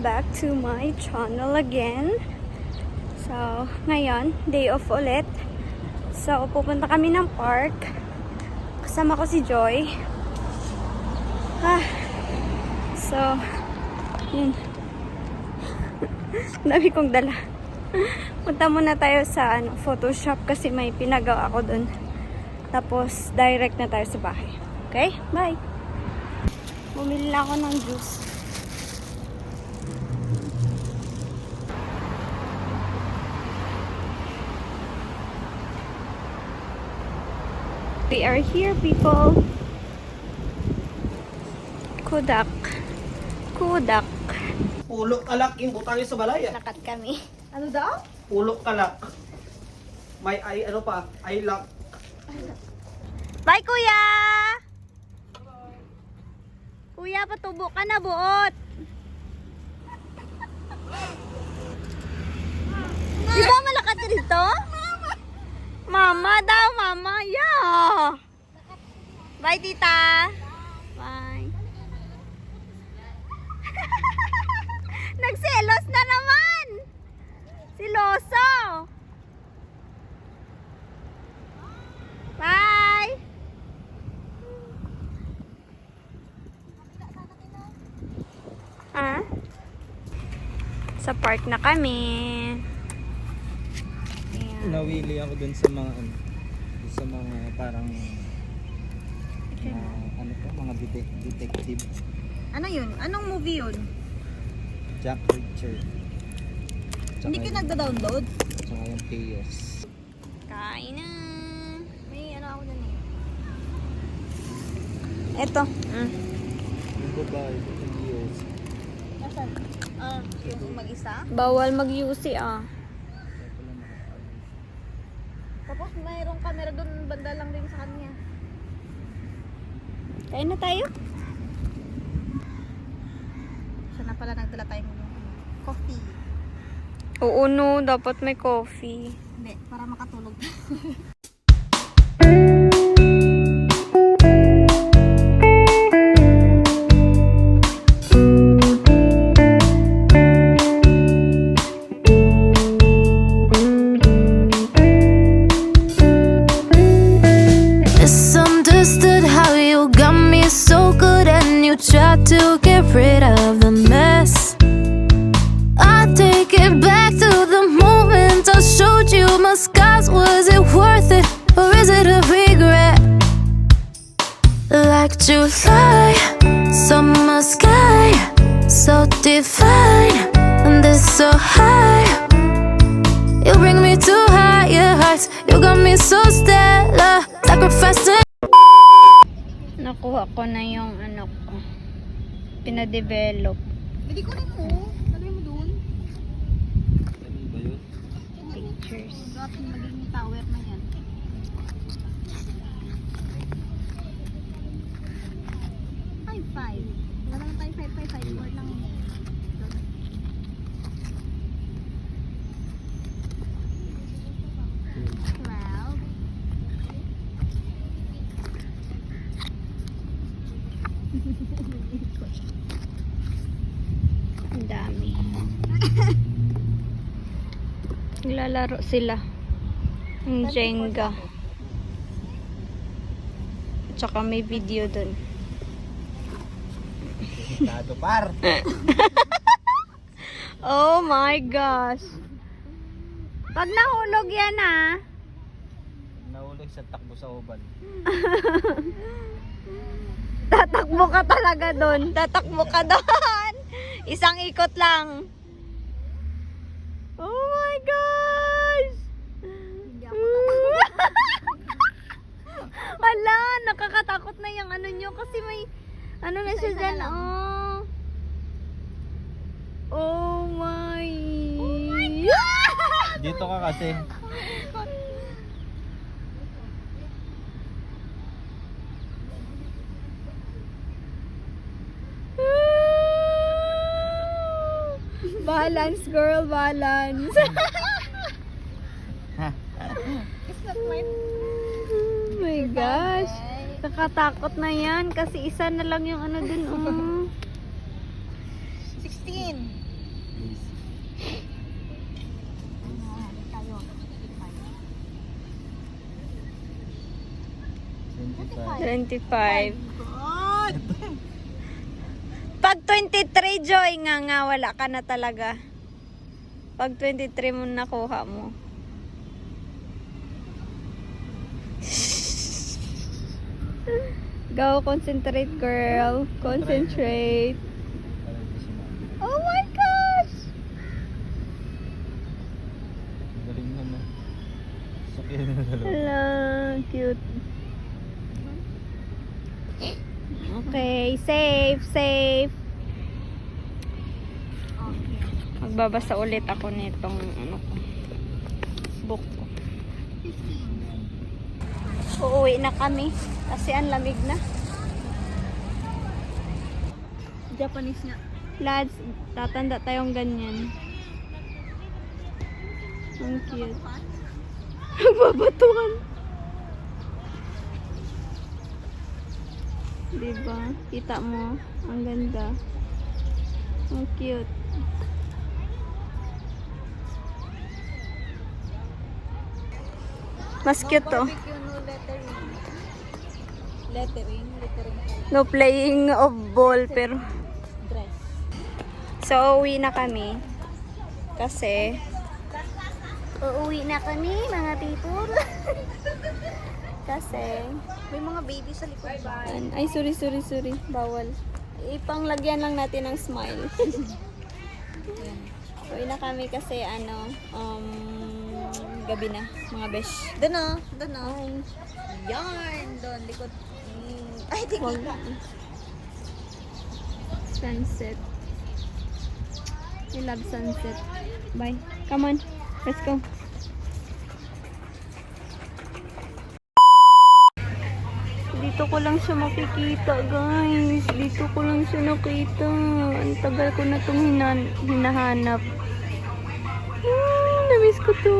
back to my channel again. So, ngayon, day off ulit. So, pupunta kami ng park. Kasama ko si Joy. So, yun. Dami kong dala. Punta muna tayo sa Photoshop kasi may pinagawa ako dun. Tapos, direct na tayo sa bahay. Okay? Bye! Bumili na ako ng juice. We are here, people. Kudak. Kudak. Pulo kalak yung butang sa balay. Lakat kami. Ano daw? Pulo kalak. May ay ano pa? Ay lock. Bye, kuya! Kuya, patubo ka na, buot. Di ba malakat dito? Mama daw, mama. Yeah. Bye, tita. Bye. Nagselos na naman. Siloso. Bye. Sa park na kami. Ayan. Nawili ako dun sa mga parang ano to, mga detective. Ano yun? Anong movie yun? Jack Reacher. Hindi ka nagda-download? Tsaka yung Chaos. Kain na. May ano ako na eh. Eto. Yung babae, Chaos. Asan? Yung mag-isa? Bawal mag-UC Tapos mayroong camera doon, banda lang din sa kanya. Kain na tayo. Siya na pala nagdala tayong coffee. Oo no, dapat may coffee. Hindi, para makatulog. Misunderstood how you got me so good and you tried to get rid of the mess. I take it back to the moment I showed you my scars. Was it worth it or is it a regret? Like July, summer sky, so divine, and this so high. You bring me to higher heights. You got me so stellar, sacrificing. Nakuha ko na yung ko. Pinadevelop. Hindi ko rin mo. Sabi mo doon. Ano ba yun? Pictures. Dapat maging tower na yan. Five. Wala lang tayo 5 word lang. Ang dami. Naglalaro sila. Ang Jenga. Tsaka may video dun. Tado par. Oh my gosh. Pag nahulog yan Nahulog sa takbo sa oval. Tatakbo ka talaga doon. Tatakbo ka doon. Isang ikot lang. Oh my gosh. Hindi ako Wala, nakakatakot na yung nyo kasi may na siya Isa-isa dyan. na lang. Oh my. Dito ka kasi. Balance, girl, balance. It's not mine. Oh my gosh. Kakatakot na yan kasi isa na lang yung dun. 16. Tayo. 25. Pag 23, Joy, nga, wala ka na talaga. Pag 23 mo nakuha mo. Go, concentrate, girl. Concentrate. Oh my gosh! Galing na no. Sakyan na dalawa. Hello, cute. Okay, safe, safe. Magbabasa ulit ako nitong ano ko. Book ko. Uuwi na kami kasi ang lamig na. Japanese nga. Lads, tatanda tayong ganyan. Ang cute. Nagbabatuhan. Diba? Kita mo? Ang ganda. Ang cute. Mas cute to. Barbecue no lettering. Lettering. No playing of ball pero Dress. so uwi na kami kasi uuwi na kami mga people. Kasi May mga baby sa likod ba? ay sorry bawal, ipanglagyan lang natin ng smile. Uwi na kami kasi gabi na mga besh. Doon o. Yarn. Doon. Likod. Ay, di Wag. kita. Sunset. I love sunset. Bye. Come on. Let's go. Dito ko lang siya makikita, guys. Dito ko lang siya nakita. Ang tagal ko na itong hinahanap. Namiss ko to.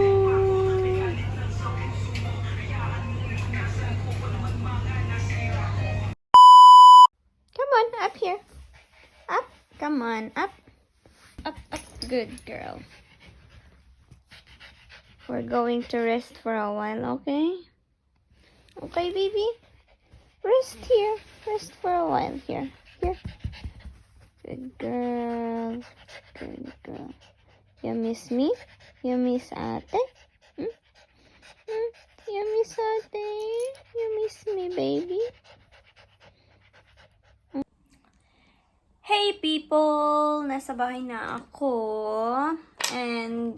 Come on, up here. Up. Come on, up. Up. Good girl. We're going to rest for a while, okay? Okay, baby? Rest here. Rest for a while. Here. Good girl. Good girl. You miss me? You miss ate? You miss ate? You miss me, baby? Hey people! Nasa bahay na ako. And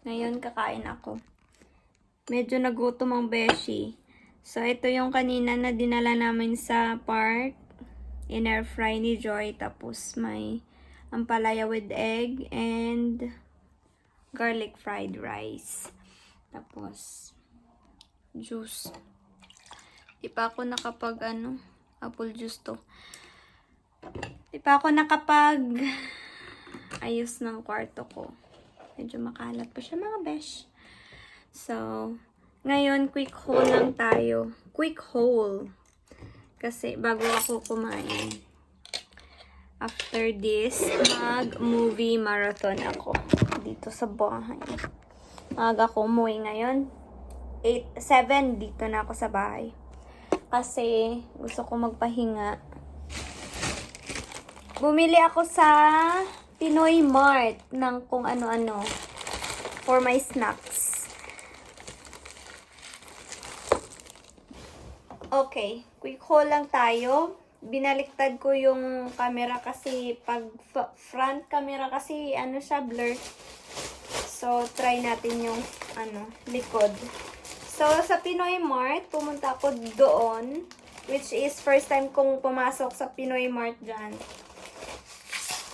ngayon kakain ako. Medyo nagutom ang beshi. So ito yung kanina na dinala namin sa park. In-air fry ni Joy. Tapos may ampalaya with egg and garlic fried rice. Tapos juice. Di pa ako nakapag apple juice to. Di pa ako nakapag ayos ng kwarto ko. Medyo makalat pa siya mga besh. So, ngayon quick haul lang tayo. Quick haul. Kasi bago ako kumain. After this, mag-movie marathon ako. Dito sa bahay. Maaga ako umuwi ngayon. 7 dito na ako sa bahay. Kasi gusto ko magpahinga. Bumili ako sa Pinoy Mart ng kung ano-ano for my snacks. Okay, quick haul lang tayo. Binaliktad ko yung camera kasi pag front camera kasi siya blur. So try natin yung likod. So sa Pinoy Mart, pumunta ako doon, which is first time kong pumasok sa Pinoy Mart dyan.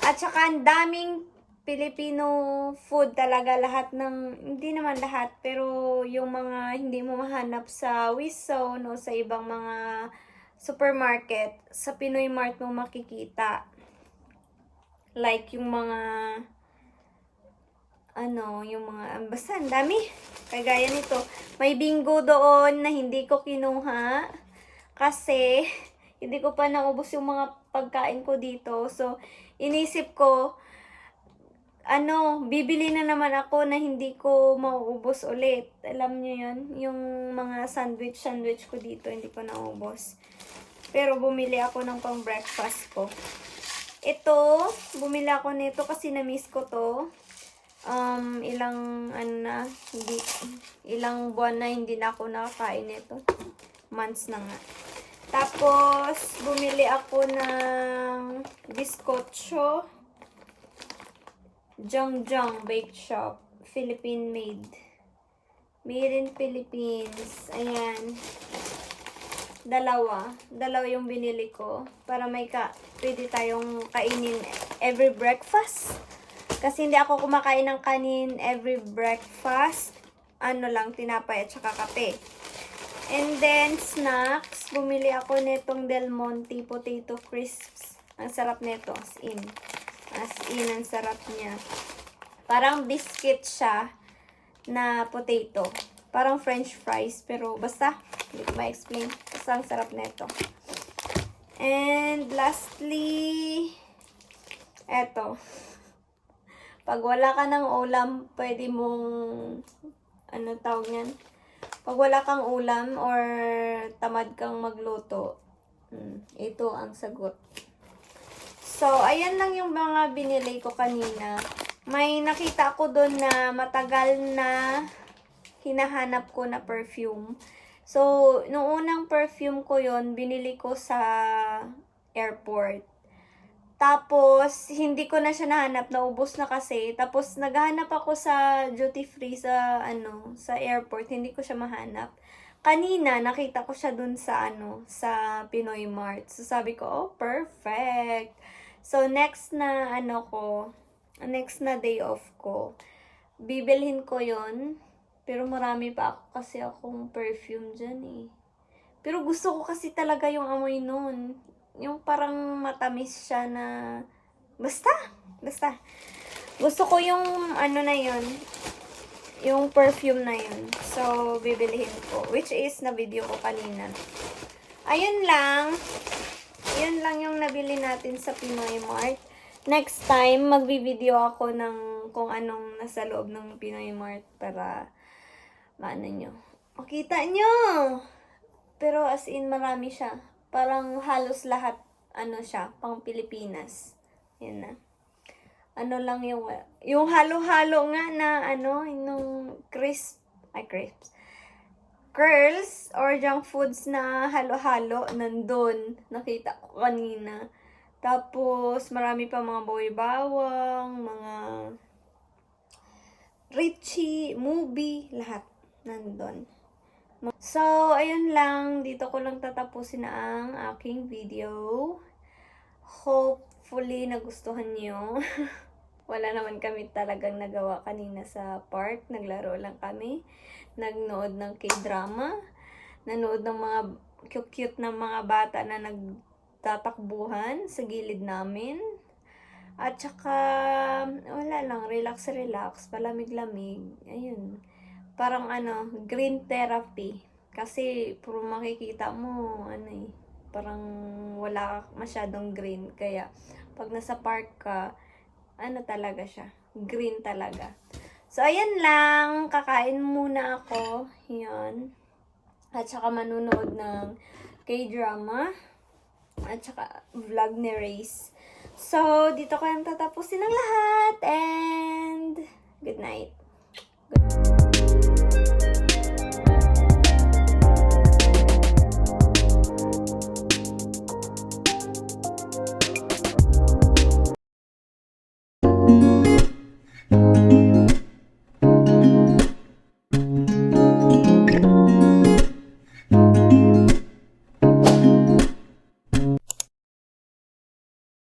At saka ang daming Filipino food talaga, lahat ng, hindi naman lahat, pero yung mga hindi mo mahanap sa Wizone o sa ibang mga supermarket, sa Pinoy Mart mo makikita. Like yung mga, basta ang dami. Kagaya nito, may bingo doon na hindi ko kinuha kasi hindi ko pa naubos yung mga pagkain ko dito. So, inisip ko, bibili na naman ako na hindi ko mauubos ulit. Alam niyo yun? Yung mga sandwich ko dito, hindi ko naubos. Pero bumili ako ng pang breakfast ko. Ito, bumili ako nito kasi na-miss ko to. Ilang buwan na hindi na ako nakakain nito. Months na nga. Tapos, bumili ako ng biskotso. Jongjong Bake Shop. Philippine made. Made in Philippines. Ayan. Dalawa yung binili ko. Para pwede tayong kainin every breakfast. Kasi hindi ako kumakain ng kanin every breakfast. Tinapay at saka kape. And then, snacks. Bumili ako nitong Del Monte Potato Crisps. Ang sarap nito. As in, ang sarap niya. Parang biscuit siya na potato. Parang french fries. Pero basta, hindi ko ma-explain. Basta ang sarap nito. And lastly, eto. Pag wala ka ng ulam, pwede mong, tawag niyan? Pag wala kang ulam or tamad kang magluto, ito ang sagot. So, ayan lang yung mga binili ko kanina. May nakita ko doon na matagal na hinahanap ko na perfume. So, nung unang perfume ko yon binili ko sa airport. Tapos, hindi ko na siya nahanap. Naubos na kasi. Tapos, naghahanap ako sa duty free sa airport. Hindi ko siya mahanap. Kanina, nakita ko siya dun sa Pinoy Mart. So, sabi ko, oh, perfect. So, next na day off ko, bibilhin ko yon. Pero marami pa ako kasi akong perfume dyan eh. Pero gusto ko kasi talaga yung amoy nun. Yung parang matamis siya na, basta. Gusto ko yung yung perfume na yun. So, bibilihin ko. Which is, na-video ko kanina. Ayun lang. Yun lang yung nabili natin sa Pinoy Mart. Next time, magbi-video ako ng kung anong nasa loob ng Pinoy Mart para makita nyo. Pero as in, marami siya. Parang halos lahat, siya, pang Pilipinas. Yan na. Lang yung halo-halo nga na, yung crisps, curls or junk foods na halo-halo, nandun. Nakita ko kanina. Tapos, marami pa mga boy bawang, mga Richie, movie, lahat nandun. So, ayun lang. Dito ko lang tatapusin ang aking video. Hopefully, nagustuhan nyo. Wala naman kami talagang nagawa kanina sa park. Naglaro lang kami. Nagnood ng K-drama. Nanood ng mga cute na mga bata na nagtatakbuhan sa gilid namin. At saka, wala lang. Relax. Palamig-lamig. Ayun. Parang green therapy. Kasi, puro makikita mo, parang wala masyadong green. Kaya, pag nasa park ka, talaga siya. Green talaga. So, ayan lang. Kakain muna ako. Yan. At saka manunood ng K-drama. At saka vlog ni Race. So, dito ko yung tatapusin ng lahat. And, good night.